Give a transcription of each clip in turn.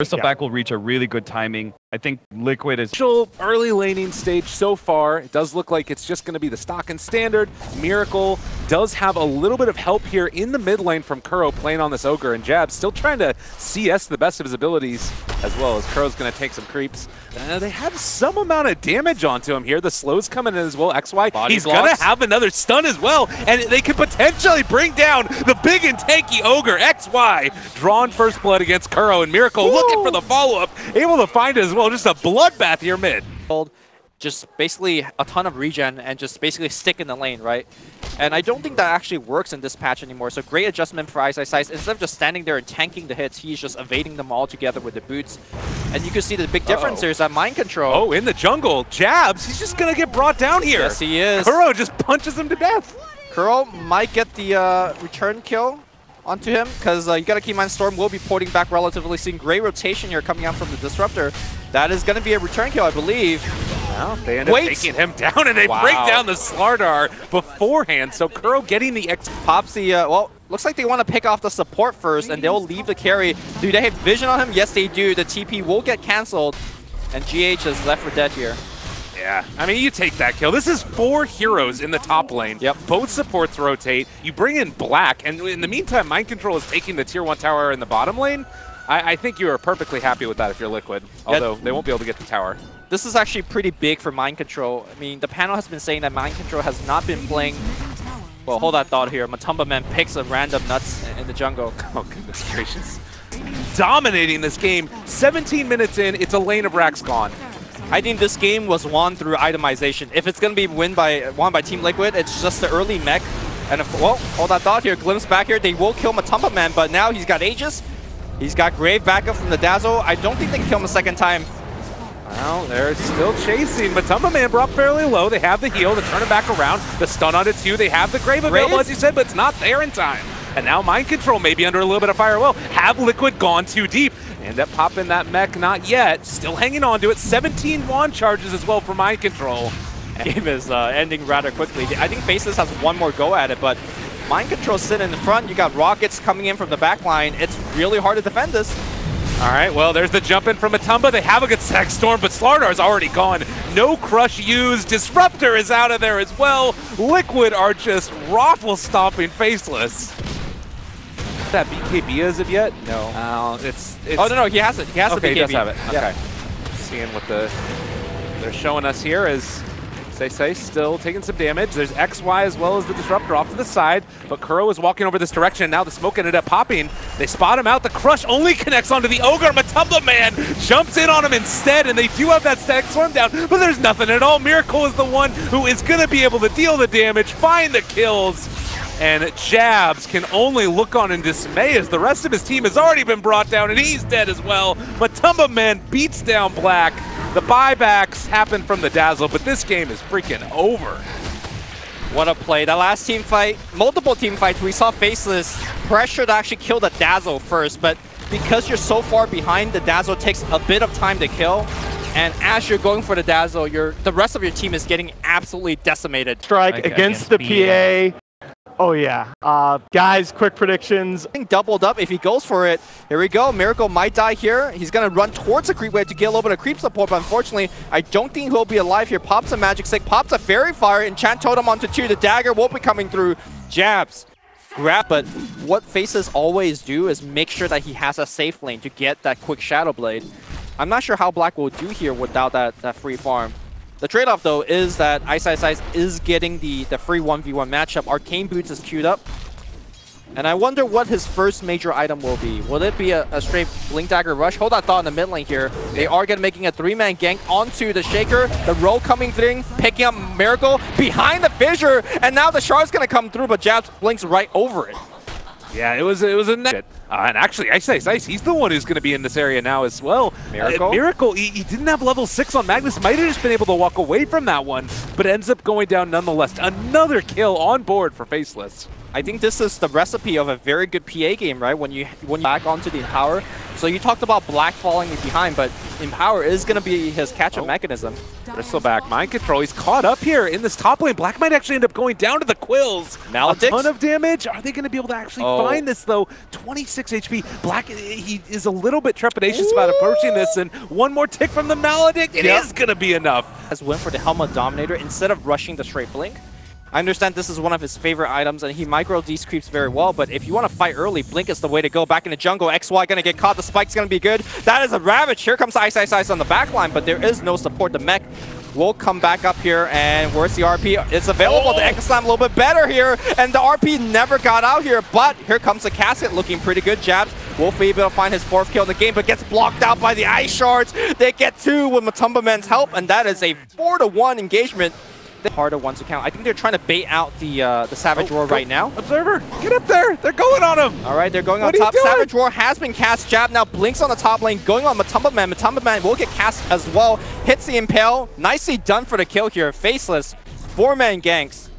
Bristleback will reach a really good timing. I think Liquid is early laning stage so far. It does look like it's just going to be the stock and standard. Miracle does have a little bit of help here in the mid lane from Kuro playing on this Ogre, and Jabz still trying to CS the best of his abilities, as well as Kuro's going to take some creeps. They have some amount of damage onto him here. The slow's coming in as well. XY, Body he's going to have another stun as well, and they could potentially bring down the big and tanky Ogre. XY drawn first blood against Kuro, and Miracle looking for the follow-up, able to find it as well. Just a bloodbath here mid. Just basically a ton of regen and just basically stick in the lane, right? And I don't think that actually works in this patch anymore. So great adjustment for iceiceice. Instead of just standing there and tanking the hits, he's just evading them all together with the boots. And you can see the big difference here is that mind control. Oh, in the jungle, Jabz, he's just gonna get brought down here. Yes, he is. Kuro just punches him to death. Kuro might get the return kill onto him, because you got to keep in mind Storm will be porting back relatively soon. Great rotation here coming out from the Disruptor. That is going to be a return kill, I believe. Well, they end up taking him down, and they break down the StarLadder beforehand. So Kuro getting the X. Pops the, well, looks like they want to pick off the support first, and they'll leave the carry. Do they have vision on him? Yes, they do. The TP will get canceled, and GH is left for dead here. Yeah, I mean, you take that kill. This is 4 heroes in the top lane. Yep. Both supports rotate. You bring in Black, and in the meantime, Mind Control is taking the tier 1 tower in the bottom lane. I think you are perfectly happy with that if you're Liquid, although they won't be able to get the tower. This is actually pretty big for Mind Control. I mean, the panel has been saying that Mind Control has not been playing. Well, hold that thought here. Matumbaman picks a random NutZ in the jungle. Oh, goodness gracious. Dominating this game. 17 minutes in, it's a lane of racks gone. I think this game was won through itemization. If it's going to be won by Team Liquid, it's just the early mech. And if, well, hold that thought here. Glimpse back here. They will kill Matumbaman, but now he's got Aegis. He's got Grave backup from the Dazzle. I don't think they can kill him a second time. Well, they're still chasing. Matumbaman brought fairly low. They have the heal to turn it back around. The stun on it too. They have the Grave available, as you said, but it's not there in time. And now Mind Control may be under a little bit of fire. Well, have Liquid gone too deep? End up popping that mech, not yet. Still hanging on to it. 17 wand charges as well for Mind Control. Game is ending rather quickly. I think Faceless has one more go at it, but Mind Control sitting in the front. You got rockets coming in from the back line. It's really hard to defend this. All right, well, there's the jump in from Matumba. They have a good sack Storm, but StarLadder is already gone. No crush used. Disruptor is out of there as well. Liquid are just raffle-stomping Faceless. That BKB as of yet? No. It's oh, no, he has it. He has the BKB. He does have it. Okay. Yeah. Seeing what they're showing us here is iceiceice still taking some damage. There's XY as well as the Disruptor off to the side, but Kuro is walking over this direction, and now the smoke ended up popping. They spot him out. The crush only connects onto the Ogre. Matumbaman jumps in on him instead, and they do have that stack Storm down, but there's nothing at all. Miracle is the one who is going to be able to deal the damage, find the kills. And Jabz can only look on in dismay as the rest of his team has already been brought down, and he's dead as well. Matumbaman beats down Black. The buybacks happen from the Dazzle, but this game is freaking over. What a play. The last team fight, multiple team fights, we saw Faceless pressure to actually kill the Dazzle first, but because you're so far behind, the Dazzle takes a bit of time to kill. And as you're going for the Dazzle, the rest of your team is getting absolutely decimated. Strike against the PA. Oh yeah. Guys, quick predictions. Doubled up if he goes for it. Here we go. Miracle might die here. He's going to run towards the creep wave to get a little bit of creep support, but unfortunately, I don't think he'll be alive here. Pops a Magic Stick, pops a Fairy Fire, enchant Totem onto 2. The dagger won't be coming through. Jabz. Grab, but what Faces always do is make sure that he has a safe lane to get that quick Shadow Blade. I'm not sure how Black will do here without that free farm. The trade-off, though, is that iceiceice is getting the free 1v1 matchup. Arcane Boots is queued up. And I wonder what his first major item will be. Will it be a straight Blink Dagger Rush? Hold that thought in the mid lane here. They are making a 3-man gank onto the Shaker. The roll coming through, picking up Miracle behind the Fissure. And now the Shard's going to come through, but Jabz blinks right over it. Yeah, it was a net. And actually, iceiceice, he's the one who's going to be in this area now as well. Miracle, he didn't have level 6 on Magnus. Might have just been able to walk away from that one, but ends up going down nonetheless. Another kill on board for Faceless. I think this is the recipe of a very good PA game, right? When you back onto the Empower. So you talked about Black falling behind, but Empower is going to be his catch-up mechanism. Bristleback, mind control. He's caught up here in this top lane. Black might actually end up going down to the Quills. Maledicts. A ton of damage. Are they going to be able to actually find this, though? 26 HP. Black, he is a little bit trepidatious about approaching this, and one more tick from the Maledict. It is going to be enough. Has went for the Helmet Dominator instead of rushing the straight blink. I understand this is one of his favorite items, and he micro these creeps very well, but if you want to fight early, Blink is the way to go. Back in the jungle, XY going to get caught, the spike's going to be good. That is a Ravage. Here comes iceiceice on the back line, but there is no support. The mech will come back up here, and where's the RP? It's available. The Echo Slam a little bit better here, and the RP never got out here, but here comes the Casket looking pretty good. Jabz will be able to find his 4th kill in the game, but gets blocked out by the Ice Shards. They get 2 with Matumbaman's help, and that is a 4-to-1 engagement. Harder once to count. I think they're trying to bait out the Savage Roar right now. Observer, get up there. They're going on him. All right, they're going on top. Savage Roar has been cast. Jab now blinks on the top lane, going on Matumbaman. Matumbaman will get cast as well. Hits the Impale. Nicely done for the kill here. Faceless. 4-man ganks.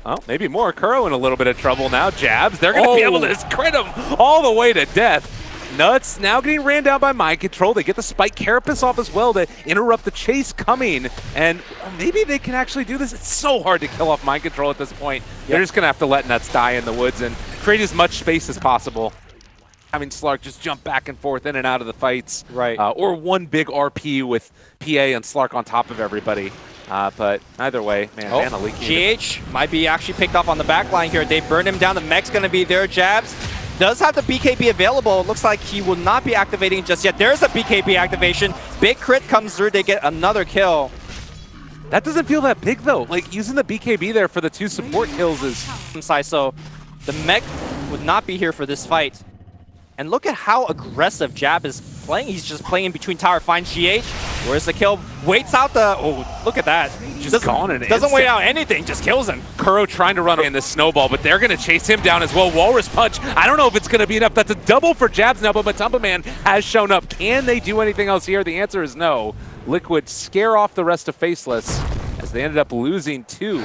Oh, maybe more. Kuro in a little bit of trouble now. Jabz, they're going to be able to just crit him all the way to death. NutZ now getting ran down by mind control. They get the Spike Carapace off as well to interrupt the chase coming. And maybe they can actually do this. It's so hard to kill off mind control at this point. Yep. They're just going to have to let NutZ die in the woods and create as much space as possible. Having Slark just jump back and forth in and out of the fights. Right. Or one big RP with PA and Slark on top of everybody. But either way, man, mana leaking. GH might be actually picked off on the back line here. They burn him down. The mech's going to be there. Jabz does have the BKB available. It looks like he will not be activating just yet. There's a BKB activation. Big crit comes through. They get another kill. That doesn't feel that big, though. Like, using the BKB there for the 2 support kills is... So the mech would not be here for this fight. And look at how aggressive Jab is playing. He's just playing in between tower. Finds GH. Where's the kill? Waits out the... Oh, look at that. Just gone in an Doesn't wait out anything. Just kills him. Kuro trying to run in this snowball, but they're going to chase him down as well. Walrus Punch. I don't know if it's going to be enough. That's a double for Jabz now, but Matumbaman has shown up. Can they do anything else here? The answer is no. Liquid scare off the rest of Faceless as they ended up losing 2.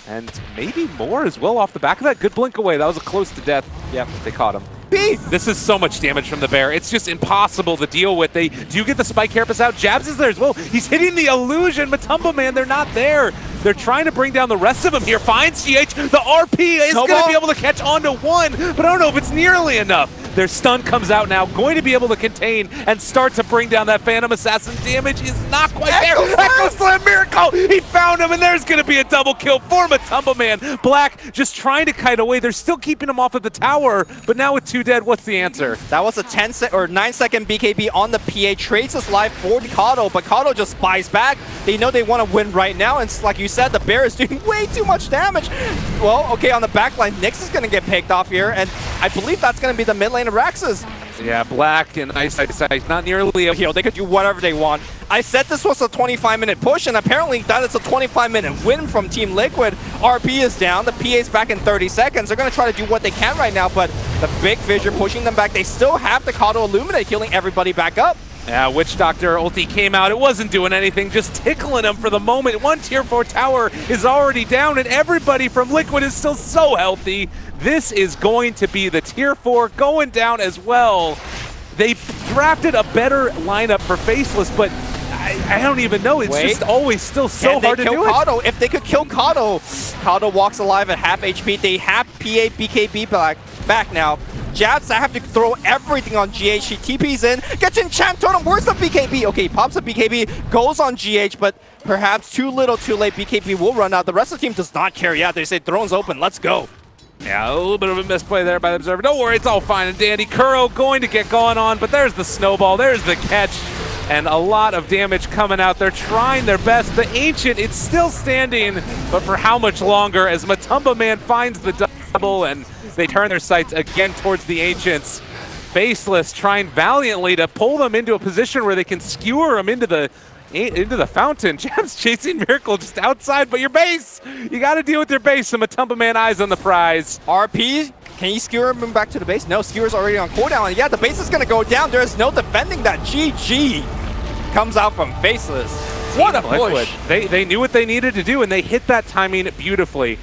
And maybe more as well off the back of that. Good blink away. That was a close to death. Yeah, they caught him. This is so much damage from the bear. It's just impossible to deal with. They do get the Spike Carapace out. Jabz is there as well. He's hitting the illusion. Matumbaman, they're not there. They're trying to bring down the rest of them here. Finds GH. The RP is going to be able to catch onto 1, but I don't know if it's nearly enough. Their stun comes out now, going to be able to contain and start to bring down that Phantom Assassin. Damage is not quite there. Echo Slam miracle! He found him, and there's going to be a double kill for Matumbaman. Black just trying to kite away. They're still keeping him off at the tower, but now with 2 dead, what's the answer? That was a 9-second BKB on the PA. Trades his life for Kato, but Kato just buys back. They know they want to win right now, and like you said, the bear is doing way too much damage. Well, okay, on the back line, Nyx is going to get picked off here, and I believe that's going to be the mid lane of Raxus. Yeah, Black and iceiceice not nearly a heal. They could do whatever they want. I said this was a 25-minute push, and apparently that is a 25-minute win from Team Liquid. RP is down. The PA is back in 30 seconds. They're going to try to do what they can right now, but the big Fissure pushing them back. They still have the Kato Illuminate healing everybody back up. Yeah, Witch Doctor ulti came out. It wasn't doing anything, just tickling him for the moment. 1 tier 4 tower is already down, and everybody from Liquid is still so healthy. This is going to be the tier 4 going down as well. They drafted a better lineup for Faceless, but I don't even know. It's just always still so hard to do Kato? If they could kill Kato, Kato walks alive at half HP. They have PA BKB back now. Jabz, I have to throw everything on GH. He TPs in, gets Enchant Totem. Where's the BKB? Okay, pops the BKB, goes on GH, but perhaps too little, too late. BKB will run out. The rest of the team does not carry out. They say, throne's open, let's go. Yeah, a little bit of a misplay there by the Observer. Don't worry, it's all fine and dandy. Kuro going to get going on, but there's the snowball, there's the catch, and a lot of damage coming out. They're trying their best. The Ancient, it's still standing, but for how much longer as Matumbaman finds the double, and they turn their sights again towards the Ancients. Faceless trying valiantly to pull them into a position where they can skewer them into the fountain. Jabz chasing Miracle just outside, but your base! You got to deal with your base, and Matumbaman eyes on the prize. RP, can you skewer him back to the base? No, skewer's already on cooldown, and yeah, the base is going to go down. There's no defending that. GG comes out from Faceless. What a push! They knew what they needed to do, and they hit that timing beautifully.